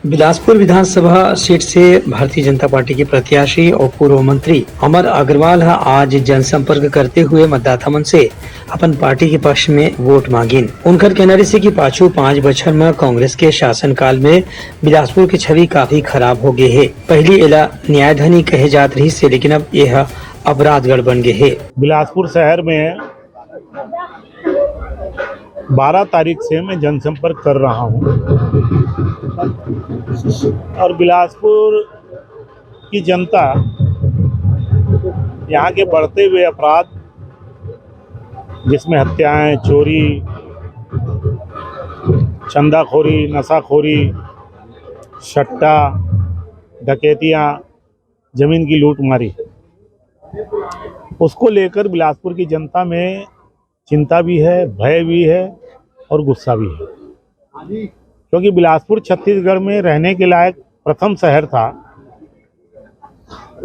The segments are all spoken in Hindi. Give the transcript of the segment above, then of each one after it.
बिलासपुर विधानसभा सीट से भारतीय जनता पार्टी के प्रत्याशी और पूर्व मंत्री अमर अग्रवाल आज जनसंपर्क करते हुए मतदाता मन से अपन पार्टी के पक्ष में वोट मांगिन। उनकर कहना रही कि पाछू 5 बछर में कांग्रेस के शासनकाल में बिलासपुर की छवि काफी खराब हो गई है। पहली एला न्यायधनी कहे जात रही से, लेकिन अब यह अपराधगढ़ बन गए है। बिलासपुर शहर में 12 तारीख से मैं जनसंपर्क कर रहा हूं और बिलासपुर की जनता यहाँ के बढ़ते हुए अपराध, जिसमें हत्याएं, चोरी, चंदाखोरी, नशाखोरी, सट्टा, डकैतियाँ, जमीन की लूटमारी, उसको लेकर बिलासपुर की जनता में चिंता भी है, भय भी है और गुस्सा भी है। क्योंकि बिलासपुर छत्तीसगढ़ में रहने के लायक प्रथम शहर था।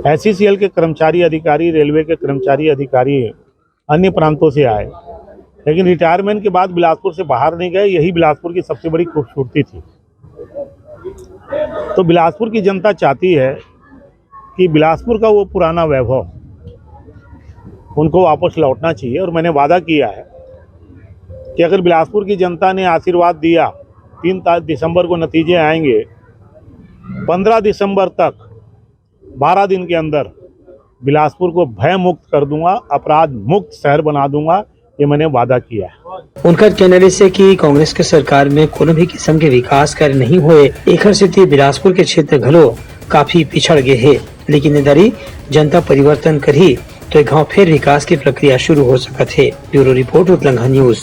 SCCL के कर्मचारी अधिकारी, रेलवे के कर्मचारी अधिकारी अन्य प्रांतों से आए, लेकिन रिटायरमेंट के बाद बिलासपुर से बाहर नहीं गए। यही बिलासपुर की सबसे बड़ी खूबसूरती थी। तो बिलासपुर की जनता चाहती है कि बिलासपुर का वो पुराना वैभव उनको वापस लौटना चाहिए। और मैंने वादा किया है कि अगर बिलासपुर की जनता ने आशीर्वाद दिया, 3 दिसंबर को नतीजे आएंगे, 15 दिसंबर तक 12 दिन के अंदर बिलासपुर को भय मुक्त कर दूंगा, अपराध मुक्त शहर बना दूंगा। ये मैंने वादा किया है। उनका कहना से कि कांग्रेस के सरकार में कोनो भी किस्म के विकास कार्य नहीं हुए। एकर सेती बिलासपुर के क्षेत्र घलो काफी पिछड़ गए है, लेकिन यदि जनता परिवर्तन करी तो गांव फिर विकास की प्रक्रिया शुरू हो सकत है। ब्यूरो रिपोर्ट, उत्तलंघा न्यूज।